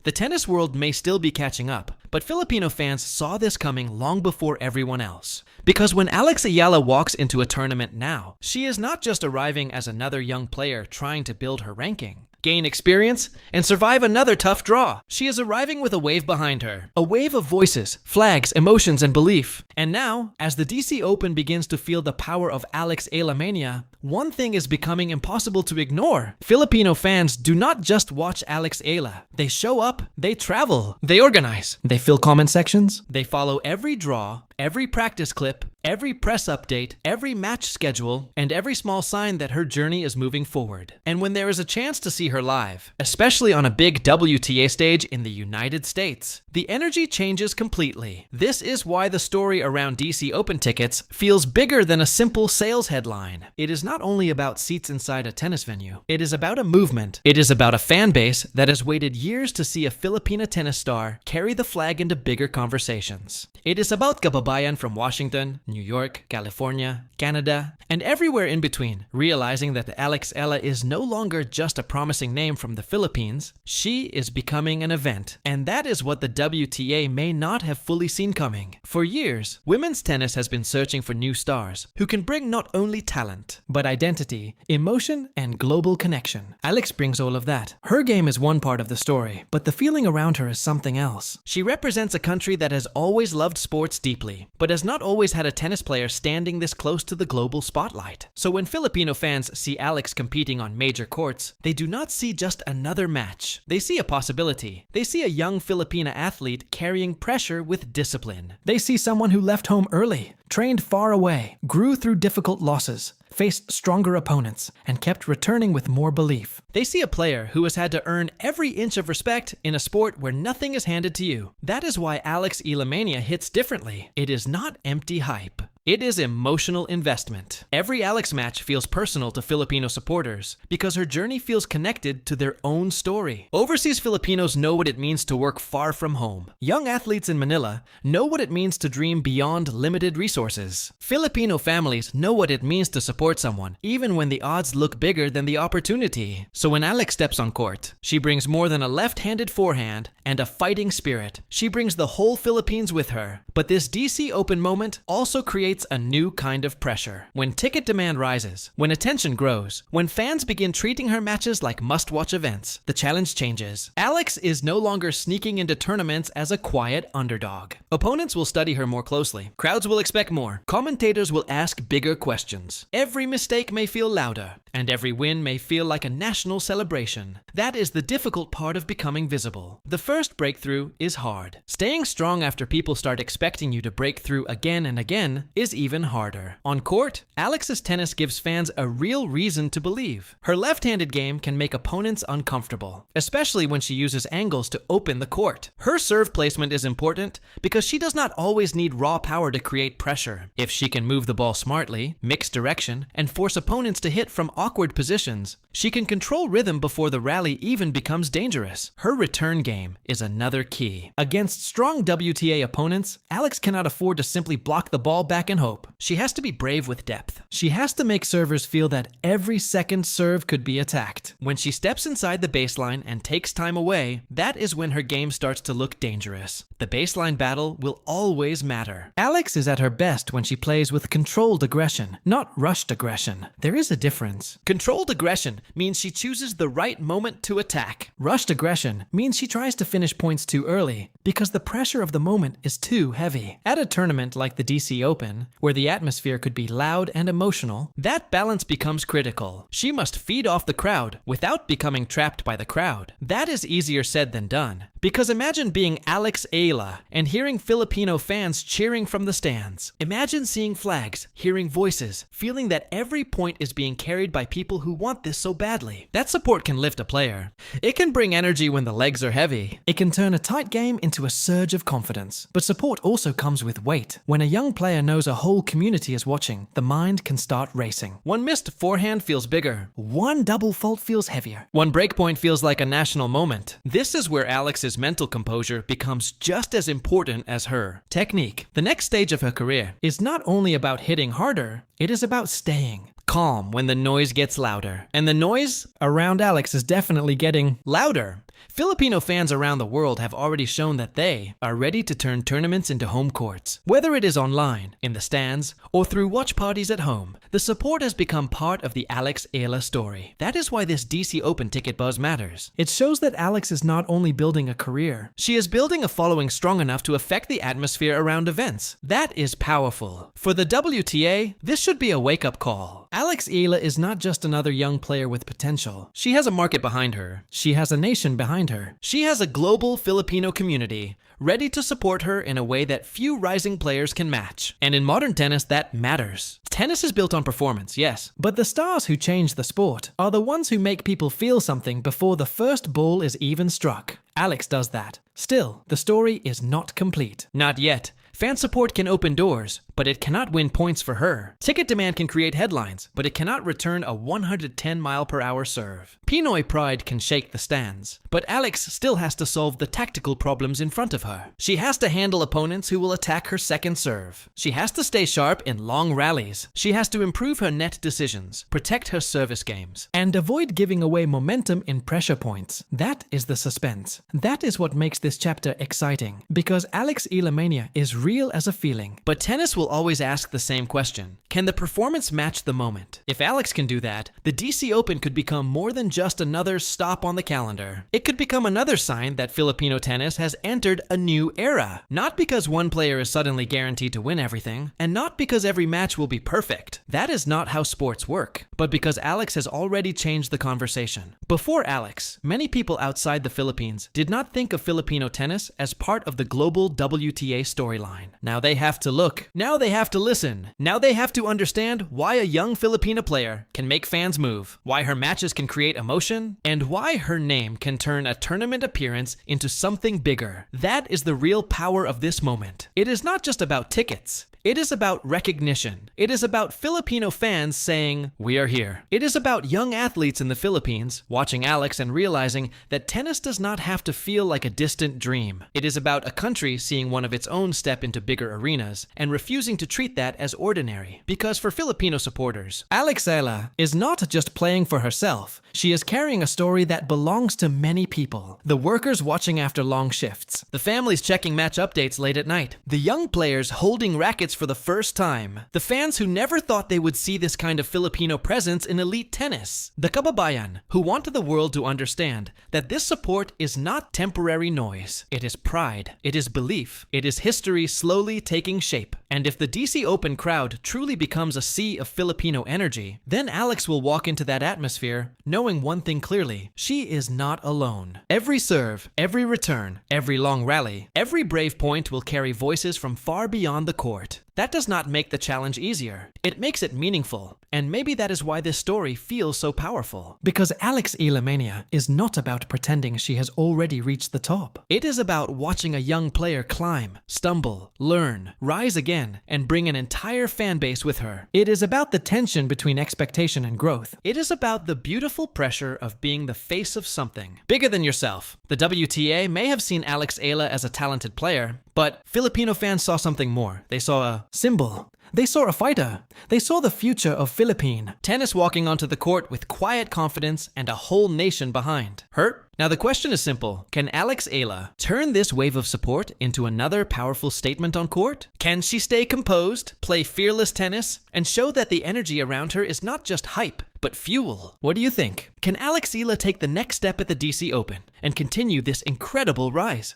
The tennis world may still be catching up, but Filipino fans saw this coming long before everyone else. Because when Alex Eala walks into a tournament now, she is not just arriving as another young player trying to build her ranking, gain experience, and survive another tough draw. She is arriving with a wave behind her. A wave of voices, flags, emotions, and belief. And now, as the DC Open begins to feel the power of Alex Eala Mania, one thing is becoming impossible to ignore. Filipino fans do not just watch Alex Eala. They show up, they travel, they organize, they fill comment sections, they follow every draw, every practice clip, every press update, every match schedule, and every small sign that her journey is moving forward. And when there is a chance to see her live, especially on a big WTA stage in the United States, the energy changes completely. This is why the story around DC Open tickets feels bigger than a simple sales headline. It is not only about seats inside a tennis venue. It is about a movement. It is about a fan base that has waited years to see a Filipina tennis star carry the flag into bigger conversations. It is about kababayan from Washington, New York, California, Canada, and everywhere in between, realizing that Alex Eala is no longer just a promising name from the Philippines. She is becoming an event, and that is what the WTA may not have fully seen coming. For years, women's tennis has been searching for new stars who can bring not only talent, but identity, emotion, and global connection. Alex brings all of that. Her game is one part of the story, but the feeling around her is something else. She represents a country that has always loved sports deeply, but has not always had a tennis player standing this close to the global spotlight. So when Filipino fans see Alex competing on major courts, they do not see just another match. They see a possibility. They see a young Filipina athlete carrying pressure with discipline. They see someone who left home early, trained far away, grew through difficult losses, faced stronger opponents, and kept returning with more belief. They see a player who has had to earn every inch of respect in a sport where nothing is handed to you. That is why Alex Eala Mania hits differently. It is not empty hype. It is emotional investment. Every Alex match feels personal to Filipino supporters because her journey feels connected to their own story. Overseas Filipinos know what it means to work far from home. Young athletes in Manila know what it means to dream beyond limited resources. Filipino families know what it means to support someone, even when the odds look bigger than the opportunity. So when Alex steps on court, she brings more than a left-handed forehand and a fighting spirit. She brings the whole Philippines with her. But this DC Open moment also creates a new kind of pressure. When ticket demand rises, when attention grows, when fans begin treating her matches like must-watch events, the challenge changes. Alex is no longer sneaking into tournaments as a quiet underdog. Opponents will study her more closely. Crowds will expect more. Commentators will ask bigger questions. Every mistake may feel louder, and every win may feel like a national celebration. That is the difficult part of becoming visible. The first breakthrough is hard. Staying strong after people start expecting you to break through again and again is even harder. On court, Alex's tennis gives fans a real reason to believe. Her left-handed game can make opponents uncomfortable, especially when she uses angles to open the court. Her serve placement is important because she does not always need raw power to create pressure. If she can move the ball smartly, mix direction, and force opponents to hit from awkward positions, she can control rhythm before the rally even becomes dangerous. Her return game is another key. Against strong WTA opponents, Alex cannot afford to simply block the ball back and hope. She has to be brave with depth. She has to make servers feel that every second serve could be attacked. When she steps inside the baseline and takes time away, that is when her game starts to look dangerous. The baseline battle will always matter. Alex is at her best when she plays with controlled aggression, not rushed aggression. There is a difference. Controlled aggression means she chooses the right moment to attack. Rushed aggression means she tries to finish points too early because the pressure of the moment is too heavy. At a tournament like the DC Open, where the atmosphere could be loud and emotional, that balance becomes critical. She must feed off the crowd without becoming trapped by the crowd. That is easier said than done. Because imagine being Alex Eala and hearing Filipino fans cheering from the stands. Imagine seeing flags, hearing voices, feeling that every point is being carried by people who want this so badly. That support can lift a player. It can bring energy when the legs are heavy. It can turn a tight game into a surge of confidence. But support also comes with weight. When a young player knows a whole community is watching, the mind can start racing. One missed forehand feels bigger. One double fault feels heavier. One breakpoint feels like a national moment. This is where Alex's mental composure becomes just as important as her technique. The next stage of her career is not only about hitting harder, it is about staying calm when the noise gets louder. And the noise around Alex is definitely getting louder. Filipino fans around the world have already shown that they are ready to turn tournaments into home courts. Whether it is online, in the stands, or through watch parties at home, the support has become part of the Alex Eala story. That is why this DC Open ticket buzz matters. It shows that Alex is not only building a career, she is building a following strong enough to affect the atmosphere around events. That is powerful. For the WTA, this should be a wake-up call. Alex Eala is not just another young player with potential. She has a market behind her. She has a nation behind her. She has a global Filipino community ready to support her in a way that few rising players can match. And in modern tennis, that matters. Tennis is built on performance, yes, but the stars who change the sport are the ones who make people feel something before the first ball is even struck. Alex does that. Still, the story is not complete. Not yet. Fan support can open doors, but it cannot win points for her. Ticket demand can create headlines, but it cannot return a 110-mile-per-hour serve. Pinoy pride can shake the stands, but Alex still has to solve the tactical problems in front of her. She has to handle opponents who will attack her second serve. She has to stay sharp in long rallies. She has to improve her net decisions, protect her service games, and avoid giving away momentum in pressure points. That is the suspense. That is what makes this chapter exciting, because Alex Eala Mania is real as a feeling. But tennis will always ask the same question. Can the performance match the moment? If Alex can do that, the DC Open could become more than just another stop on the calendar. It could become another sign that Filipino tennis has entered a new era. Not because one player is suddenly guaranteed to win everything, and not because every match will be perfect. That is not how sports work, but because Alex has already changed the conversation. Before Alex, many people outside the Philippines did not think of Filipino tennis as part of the global WTA storyline. Now they have to look. Now they have to listen. Now they have to understand why a young Filipino player can make fans move, why her matches can create emotion, and why her name can turn a tournament appearance into something bigger. That is the real power of this moment. It is not just about tickets. It is about recognition. It is about Filipino fans saying, "We are here." It is about young athletes in the Philippines watching Alex and realizing that tennis does not have to feel like a distant dream. It is about a country seeing one of its own step into bigger arenas and refusing to treat that as ordinary. Because for Filipino supporters, Alex Eala is not just playing for herself. She is carrying a story that belongs to many people. The workers watching after long shifts. The families checking match updates late at night. The young players holding rackets for the first time. The fans who never thought they would see this kind of Filipino presence in elite tennis. The kababayan who wanted the world to understand that this support is not temporary noise. It is pride. It is belief. It is history slowly taking shape. And if the DC Open crowd truly becomes a sea of Filipino energy, then Alex will walk into that atmosphere knowing one thing clearly. She is not alone. Every serve, every return, every long rally, every brave point will carry voices from far beyond the court. That does not make the challenge easier. It makes it meaningful. And maybe that is why this story feels so powerful. Because Alex Eala Mania is not about pretending she has already reached the top. It is about watching a young player climb, stumble, learn, rise again, and bring an entire fan base with her. It is about the tension between expectation and growth. It is about the beautiful pressure of being the face of something bigger than yourself. The WTA may have seen Alex Eala as a talented player, but Filipino fans saw something more. They saw a symbol. They saw a fighter. They saw the future of Philippine. Tennis walking onto the court with quiet confidence and a whole nation behind. Hurt? Now the question is simple. Can Alex Eala turn this wave of support into another powerful statement on court? Can she stay composed, play fearless tennis, and show that the energy around her is not just hype, but fuel? What do you think? Can Alex Eala take the next step at the DC Open and continue this incredible rise?